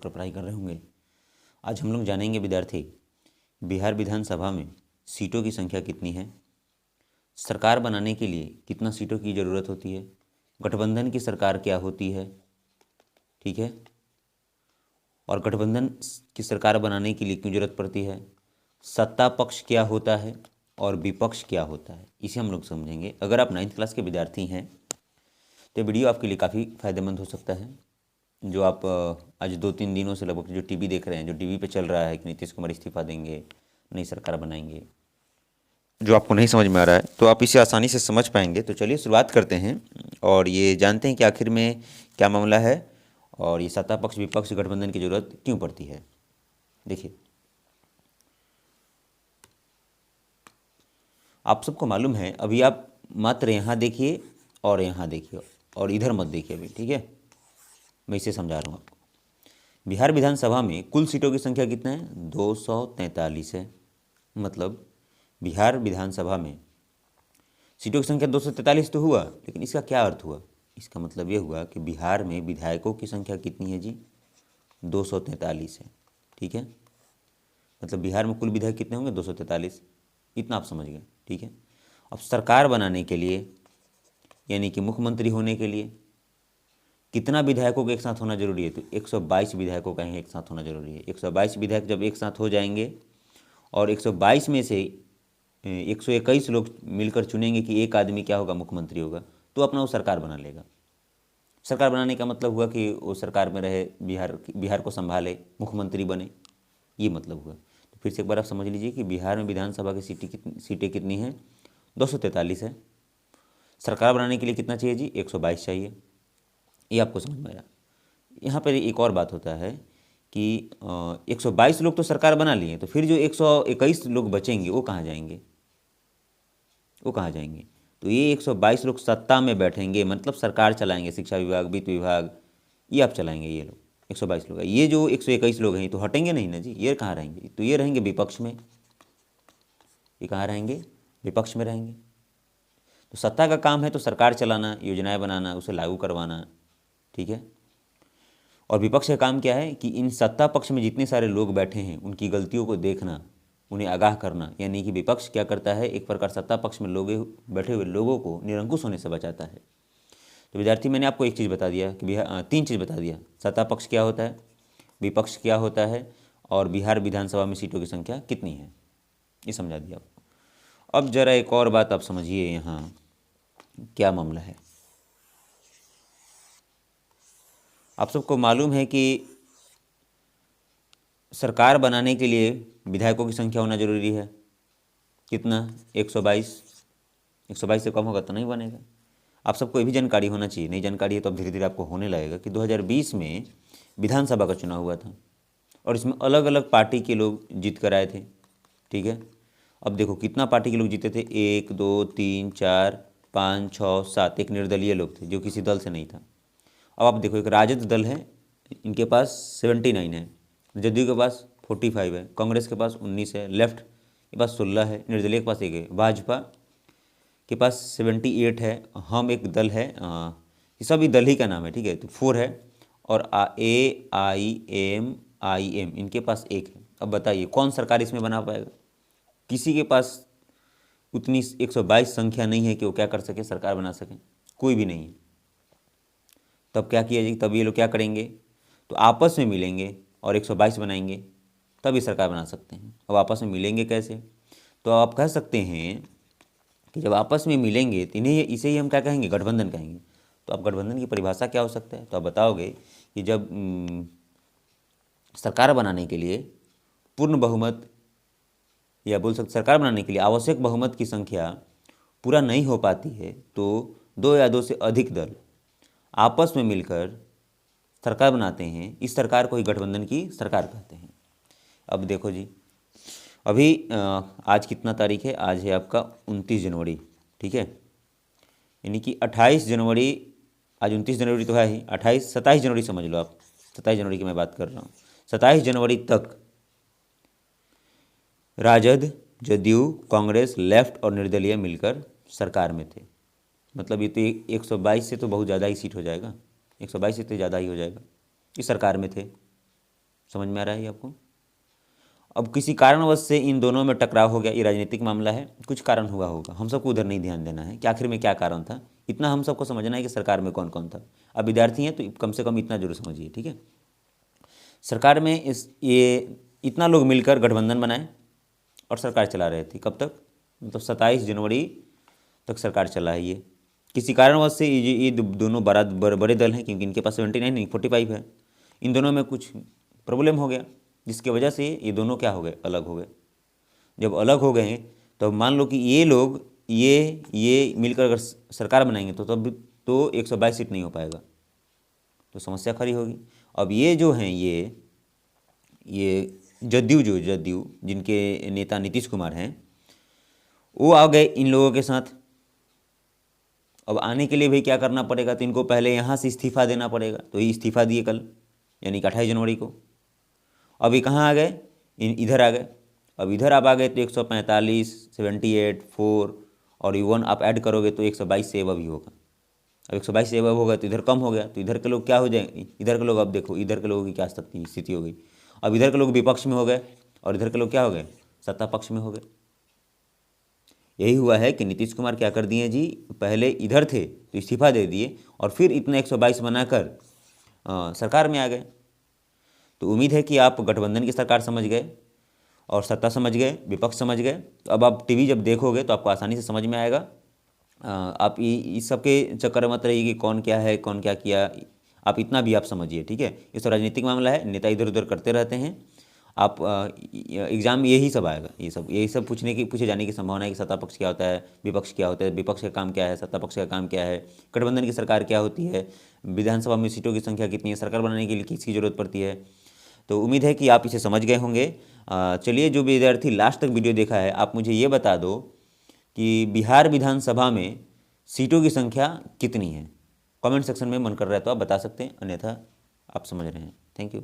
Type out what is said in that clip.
पर पढ़ाई कर रहे होंगे। आज हम लोग जानेंगे विद्यार्थी, बिहार विधानसभा में सीटों की संख्या कितनी है, सरकार बनाने के लिए कितना सीटों की ज़रूरत होती है, गठबंधन की सरकार क्या होती है, ठीक है, और गठबंधन की सरकार बनाने के लिए क्यों जरूरत पड़ती है, सत्ता पक्ष क्या होता है और विपक्ष क्या होता है, इसे हम लोग समझेंगे। अगर आप 9th क्लास के विद्यार्थी हैं तो वीडियो आपके लिए काफ़ी फ़ायदेमंद हो सकता है। जो आप आज 2-3 दिनों से लगभग जो टीवी देख रहे हैं, जो टीवी पे चल रहा है कि नीतीश कुमार इस्तीफा देंगे, नई सरकार बनाएंगे, जो आपको नहीं समझ में आ रहा है तो आप इसे आसानी से समझ पाएंगे। तो चलिए शुरुआत करते हैं और ये जानते हैं कि आखिर में क्या मामला है और ये सत्ता पक्ष विपक्ष गठबंधन की ज़रूरत क्यों पड़ती है। देखिए, आप सबको मालूम है, अभी आप मात्र यहाँ देखिए और यहाँ देखिए और इधर मत देखिए अभी, ठीक है। मैं इसे समझा रहा हूँ आपको। बिहार विधानसभा में कुल सीटों की संख्या कितना है, 243 है। मतलब बिहार विधानसभा में सीटों की संख्या 243 तो हुआ, लेकिन इसका क्या अर्थ हुआ? इसका मतलब ये हुआ कि बिहार में विधायकों की संख्या कितनी है जी, 243 है, ठीक है। मतलब बिहार में कुल विधायक कितने होंगे, 243। इतना आप समझ गए, ठीक है। अब सरकार बनाने के लिए यानी कि मुख्यमंत्री होने के लिए कितना विधायकों का एक साथ होना जरूरी है, तो 122 विधायकों का ही एक साथ होना जरूरी है। 122 विधायक जब एक साथ हो जाएंगे और 122 में से 121 लोग मिलकर चुनेंगे कि एक आदमी क्या होगा, मुख्यमंत्री होगा, तो अपना वो सरकार बना लेगा। सरकार बनाने का मतलब हुआ कि वो सरकार में रहे, बिहार को संभाले, मुख्यमंत्री बने, ये मतलब हुआ। तो फिर से एक बार आप समझ लीजिए कि बिहार में विधानसभा की सीटें कितनी हैं, 243 है। सरकार बनाने के लिए कितना चाहिए जी, 122 चाहिए। ये आपको समझ में आया। यहाँ पर एक और बात होता है कि 122 लोग तो सरकार बना लिए, तो फिर जो 121 लोग बचेंगे वो कहाँ जाएंगे, वो कहाँ जाएंगे? तो ये 122 लोग सत्ता में बैठेंगे, मतलब सरकार चलाएंगे, शिक्षा विभाग, वित्त विभाग, ये आप चलाएंगे। ये लोग 122 लोग है। ये जो 121 लोग हैं तो हटेंगे नहीं ना जी, ये कहाँ रहेंगे? तो ये रहेंगे विपक्ष में। ये कहाँ रहेंगे, विपक्ष में रहेंगे। तो सत्ता का काम है तो सरकार चलाना, योजनाएं बनाना, उसे लागू करवाना, ठीक है। और विपक्ष का काम क्या है कि इन सत्ता पक्ष में जितने सारे लोग बैठे हैं उनकी गलतियों को देखना, उन्हें आगाह करना। यानी कि विपक्ष क्या करता है, एक प्रकार सत्ता पक्ष में बैठे हुए लोगों को निरंकुश होने से बचाता है। तो विद्यार्थी, मैंने आपको एक चीज़ बता दिया कि तीन चीज़ बता दिया, सत्ता पक्ष क्या होता है, विपक्ष क्या होता है, और बिहार विधानसभा में सीटों की संख्या कितनी है, ये समझा दिया आपको। अब जरा एक और बात आप समझिए, यहाँ क्या मामला है। आप सबको मालूम है कि सरकार बनाने के लिए विधायकों की संख्या होना जरूरी है। कितना, 122। 122 से कम होगा तो नहीं बनेगा। आप सबको ये भी जानकारी होना चाहिए, नई जानकारी है तो अब धीरे धीरे आपको होने लगेगा कि 2020 में विधानसभा का चुनाव हुआ था और इसमें अलग अलग पार्टी के लोग जीत कर आए थे, ठीक है। अब देखो कितना पार्टी के लोग जीते थे, 1 2 3 4 5 6 7, एक निर्दलीय लोग थे जो किसी दल से नहीं था। अब आप देखो, एक राजद दल है, इनके पास 79 है, जदयू के पास 45 है, कांग्रेस के पास 19 है, लेफ्ट के पास 16 है, निर्दलीय के पास 1 है, भाजपा के पास 78 है, हम एक दल है, ये सभी दल ही का नाम है, ठीक है, तो 4 है, और AIMIM इनके पास 1 है। अब बताइए कौन सरकार इसमें बना पाएगा? किसी के पास उतनी 122 संख्या नहीं है कि वो क्या कर सके, सरकार बना सके, कोई भी नहीं है। तब क्या किया जाए, तब ये लोग क्या करेंगे, तो आपस में मिलेंगे और 122 बनाएंगे, तब ये सरकार बना सकते हैं। अब आपस में मिलेंगे कैसे, तो आप कह सकते हैं कि जब आपस में मिलेंगे तो इसे ही हम क्या कहेंगे, गठबंधन कहेंगे। तो अब गठबंधन की परिभाषा क्या हो सकता है, तो आप बताओगे कि जब सरकार बनाने के लिए पूर्ण बहुमत, या बोल सकते सरकार बनाने के लिए आवश्यक बहुमत की संख्या पूरा नहीं हो पाती है, तो 2 या 2 से अधिक दल आपस में मिलकर सरकार बनाते हैं। इस सरकार को ही गठबंधन की सरकार कहते हैं। अब देखो जी, अभी आज कितना तारीख है, आज है आपका 29 जनवरी, ठीक है। यानी कि 28 जनवरी, आज 29 जनवरी तो है ही, 27 जनवरी समझ लो आप, 27 जनवरी की मैं बात कर रहा हूँ। 27 जनवरी तक राजद, जदयू, कांग्रेस, लेफ्ट और निर्दलीय मिलकर सरकार में थे। मतलब ये तो 122 से तो बहुत ज़्यादा ही सीट हो जाएगा, 122 से तो ज़्यादा ही हो जाएगा, इस सरकार में थे। समझ में आ रहा है ये आपको? अब किसी कारणवश से इन दोनों में टकराव हो गया, ये राजनीतिक मामला है, कुछ कारण हुआ होगा, हम सबको उधर नहीं ध्यान देना है कि आखिर में क्या कारण था, इतना हम सबको समझना है कि सरकार में कौन कौन था। अब विद्यार्थी हैं तो कम से कम इतना जरूर समझिए, ठीक है। सरकार में ये इतना लोग मिलकर गठबंधन बनाए और सरकार चला रहे थे। कब तक? मतलब 27 जनवरी तक सरकार चला है ये। किसी कारणवश से ये दोनों बड़े दल हैं, क्योंकि इनके पास 79 नहीं 45 है। इन दोनों में कुछ प्रॉब्लम हो गया, जिसकी वजह से ये दोनों क्या हो गए, अलग हो गए। जब अलग हो गए तो मान लो कि ये लोग ये मिलकर अगर सरकार बनाएंगे तो तब तो 122 सीट नहीं हो पाएगा, तो समस्या खड़ी होगी। अब ये जो हैं ये जदयू जिनके नेता नीतीश कुमार हैं, वो आ गए इन लोगों के साथ। अब आने के लिए भाई क्या करना पड़ेगा, तो इनको पहले यहाँ से इस्तीफा देना पड़ेगा, तो ये इस्तीफा दिए कल, यानी कि 28 जनवरी को। अब ये कहाँ आ गए, इधर आ गए। अब इधर आप आ गए तो 145, 78, 4 और 1 आप ऐड करोगे तो 122 से एबव ही होगा। अब 122 से एबव होगा तो इधर कम हो गया, तो इधर के लोग क्या हो जाएंगे, इधर के लोग, अब देखो इधर के लोगों की क्या स्थिति हो गई। अब इधर के लोग विपक्ष में हो गए और इधर के लोग क्या हो गए, सत्ता पक्ष में हो गए। यही हुआ है कि नीतीश कुमार क्या कर दिए जी, पहले इधर थे तो इस्तीफा दे दिए और फिर इतना 122 बनाकर सरकार में आ गए। तो उम्मीद है कि आप गठबंधन की सरकार समझ गए और सत्ता समझ गए, विपक्ष समझ गए। तो अब आप टीवी जब देखोगे तो आपको आसानी से समझ में आएगा। आप इस सब के चक्कर मत रहिए कि कौन क्या है, कौन क्या किया, आप इतना भी आप समझिए, ठीक है। ये तो राजनीतिक मामला है, नेता इधर उधर करते रहते हैं। आप एग्ज़ाम में यही सब आएगा, यही सब पूछे जाने की संभावना है कि सत्ता पक्ष क्या होता है, विपक्ष क्या होता है, विपक्ष का काम क्या है, सत्ता पक्ष का काम क्या है, गठबंधन की सरकार क्या होती है, विधानसभा में सीटों की संख्या कितनी है, सरकार बनाने के लिए किसकी ज़रूरत पड़ती है। तो उम्मीद है कि आप इसे समझ गए होंगे। चलिए, जो विद्यार्थी लास्ट तक वीडियो देखा है, आप मुझे ये बता दो कि बिहार विधानसभा में सीटों की संख्या कितनी है। कमेंट सेक्शन में मन कर रहा है तो आप बता सकते हैं, अन्यथा आप समझ रहे हैं। Thank you.